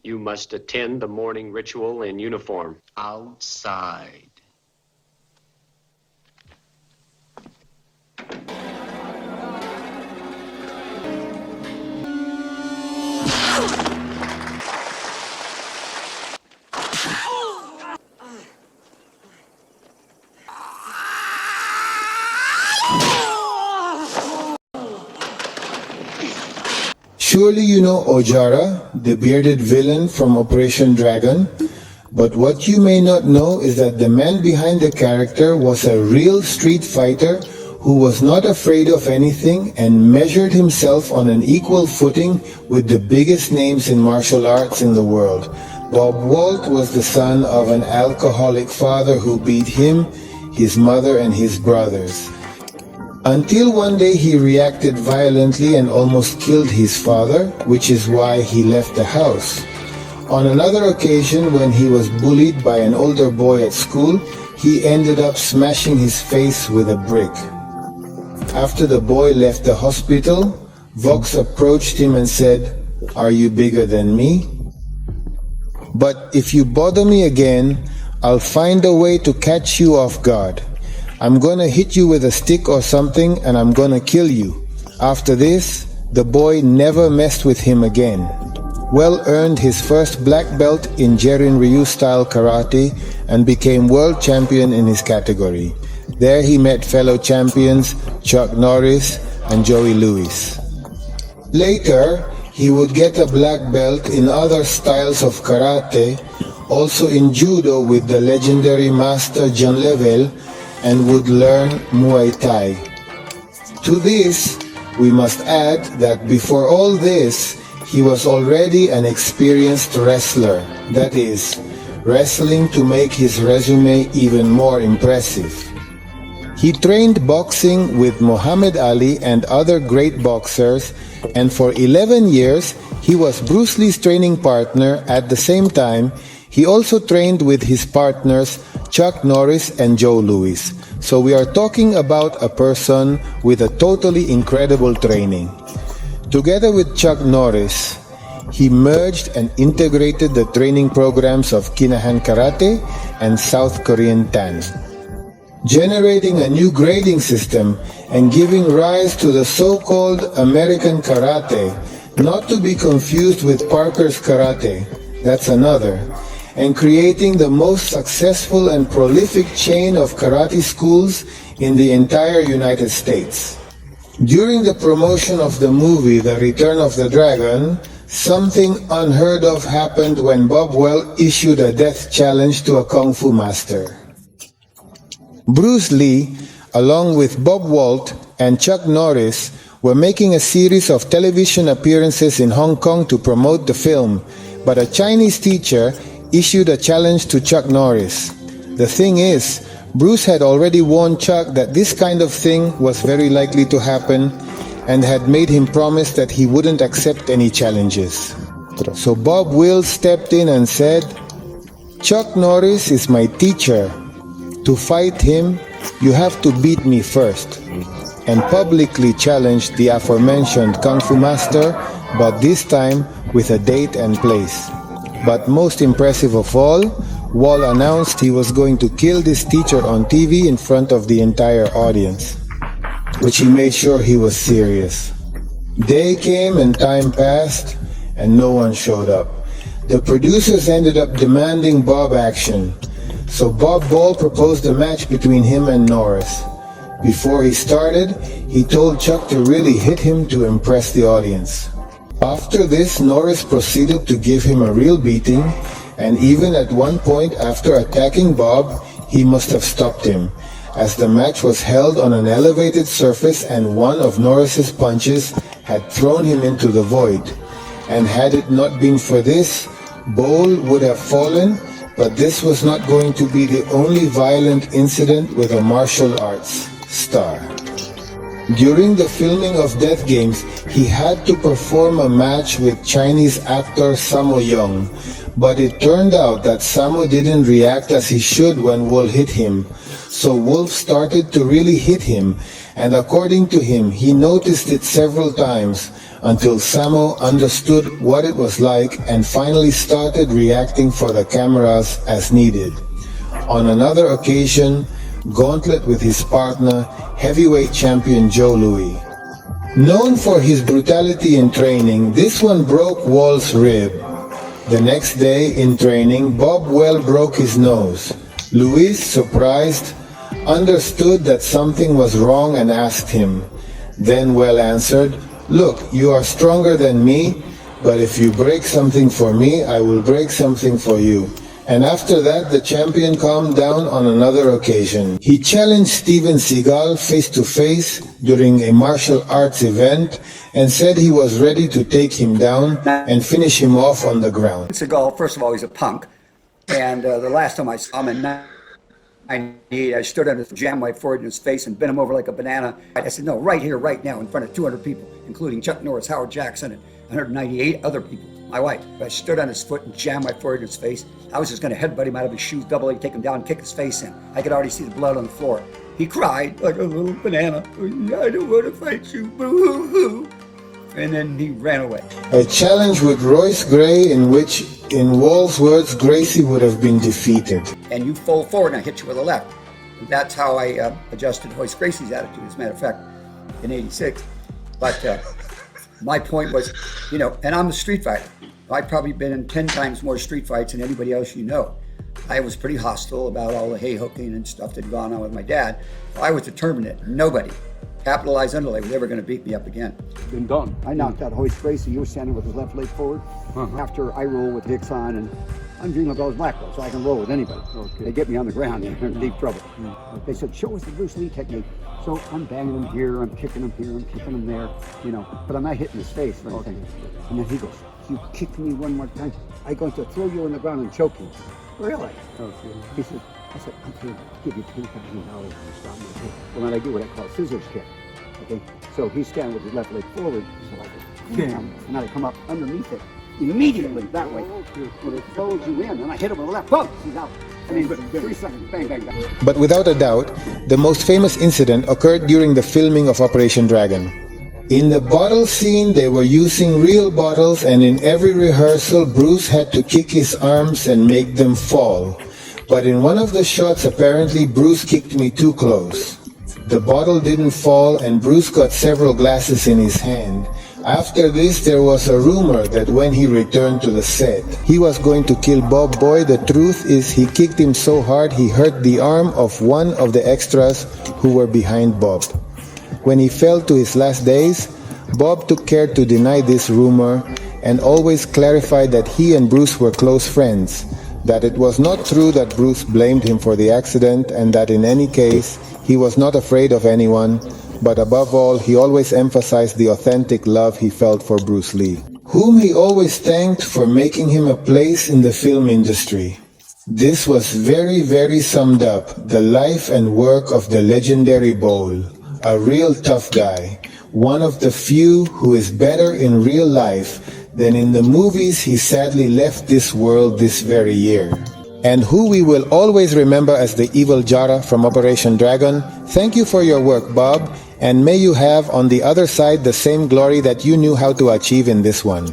You must attend the morning ritual in uniform. Outside. Surely you know Ojara, the bearded villain from Operation Dragon, but what you may not know is that the man behind the character was a real street fighter who was not afraid of anything and measured himself on an equal footing with the biggest names in martial arts in the world. Bob Walt was the son of an alcoholic father who beat him, his mother, and his brothers. Until one day he reacted violently and almost killed his father, which is why he left the house. On another occasion, when he was bullied by an older boy at school, he ended up smashing his face with a brick. After the boy left the hospital, Vox approached him and said, "Are you bigger than me? But if you bother me again, I'll find a way to catch you off guard. I'm gonna hit you with a stick or something and I'm gonna kill you." After this, the boy never messed with him again. Well earned his first black belt in Jerin Ryu style karate and became world champion in his category. There he met fellow champions Chuck Norris and Joey Louis. Later, he would get a black belt in other styles of karate, also in judo with the legendary master John Level, and would learn Muay Thai. To this, we must add that before all this, he was already an experienced wrestler, that is, wrestling to make his resume even more impressive. He trained boxing with Muhammad Ali and other great boxers, and for 11 years, he was Bruce Lee's training partner. At the same time, he also trained with his partners Chuck Norris and Joe Louis. So we are talking about a person with a totally incredible training. Together with Chuck Norris, he merged and integrated the training programs of Kinahan Karate and South Korean Tan, generating a new grading system and giving rise to the so-called American Karate, not to be confused with Parker's Karate, that's another, and creating the most successful and prolific chain of karate schools in the entire United States. During the promotion of the movie The Return of the Dragon, something unheard of happened when Bob Welt issued a death challenge to a Kung Fu master. Bruce Lee, along with Bob Walt and Chuck Norris, were making a series of television appearances in Hong Kong to promote the film, but a Chinese teacher issued a challenge to Chuck Norris. The thing is, Bruce had already warned Chuck that this kind of thing was very likely to happen and had made him promise that he wouldn't accept any challenges. So Bob Wills stepped in and said, "Chuck Norris is my teacher. To fight him, you have to beat me first," and publicly challenged the aforementioned Kung Fu master, but this time with a date and place. But most impressive of all, Wall announced he was going to kill this teacher on TV in front of the entire audience, which he made sure he was serious. Day came and time passed, and no one showed up. The producers ended up demanding Bob action, so Bob Ball proposed a match between him and Norris. Before he started, he told Chuck to really hit him to impress the audience. After this, Norris proceeded to give him a real beating, and even at one point after attacking Bob, he must have stopped him, as the match was held on an elevated surface and one of Norris's punches had thrown him into the void. And had it not been for this, Bowl would have fallen, but this was not going to be the only violent incident with a martial arts star. During the filming of Death Games, he had to perform a match with Chinese actor Sammo Young, but it turned out that Sammo didn't react as he should when Wolf hit him, so Wolf started to really hit him, and according to him, he noticed it several times until Samo understood what it was like and finally started reacting for the cameras as needed. On another occasion, Gauntlet with his partner, heavyweight champion Joe Louis. Known for his brutality in training, this one broke Wall's rib. The next day in training, Bob Well broke his nose. Louis, surprised, understood that something was wrong and asked him. Then Well answered, "Look, you are stronger than me, but if you break something for me, I will break something for you." And after that, the champion calmed down on another occasion. He challenged Steven Seagal face-to-face during a martial arts event and said he was ready to take him down and finish him off on the ground. Seagal, first of all, he's a punk. And the last time I saw him in 1998, I stood under, jammed my forehead in his face and bent him over like a banana. I said, "No, right here, right now, in front of 200 people, including Chuck Norris, Howard Jackson, and 198 other people. My wife." I stood on his foot and jammed my forehead in his face. I was just going to headbutt him out of his shoes, double A, take him down, and kick his face in. I could already see the blood on the floor. He cried like a little banana. "I don't want to fight you, boo-hoo-hoo." And then he ran away. A challenge with Royce Gray in which, in Wall's words, Gracie would have been defeated. And you fold forward and I hit you with a left. That's how I adjusted Royce Gracie's attitude, as a matter of fact, in '86. But my point was, and I'm a street fighter. I've probably been in 10 times more street fights than anybody else you know. I was pretty hostile about all the hay hooking and stuff that had gone on with my dad. I was determined that nobody, capitalized underlay, was ever going to beat me up again. Been done. I knocked out Royce Gracie. He was standing with his left leg forward. After I roll with Hicks on, and I'm dreaming about those black belts, so I can roll with anybody. Okay. They get me on the ground, and they're in deep trouble. They said, "Show us the Bruce Lee technique." So I'm banging him here, I'm kicking him here, I'm kicking him there, but I'm not hitting his face or anything. And then he goes, "You kick me one more time, I'm going to throw you on the ground and choke you." "Really?" Okay. He said, "I'm going to give you $10,000 to stop me." Well, then I do what I call a scissors kick. Okay, so he's standing with his left leg forward, so I go, "Bam," and then I come up underneath it immediately that way. Well, it folds you in, and I hit him with the left. Boom! He's out. I mean, 3 seconds, bang, bang, bang. But without a doubt, the most famous incident occurred during the filming of Operation Dragon. In the bottle scene, they were using real bottles, and in every rehearsal, Bruce had to kick his arms and make them fall. But in one of the shots, apparently, Bruce kicked me too close. The bottle didn't fall, and Bruce got several glasses in his hand. After this, there was a rumor that when he returned to the set, he was going to kill Bob Boy. The truth is, he kicked him so hard he hurt the arm of one of the extras who were behind Bob. When he fell to his last days, Bob took care to deny this rumor and always clarified that he and Bruce were close friends, that it was not true that Bruce blamed him for the accident, and that in any case, he was not afraid of anyone, but above all, he always emphasized the authentic love he felt for Bruce Lee, whom he always thanked for making him a place in the film industry. This was very, very summed up the life and work of the legendary Bowl, a real tough guy, one of the few who is better in real life than in the movies. He sadly left this world this very year. And who we will always remember as the evil Jara from Operation Dragon. Thank you for your work, Bob, and may you have on the other side the same glory that you knew how to achieve in this one.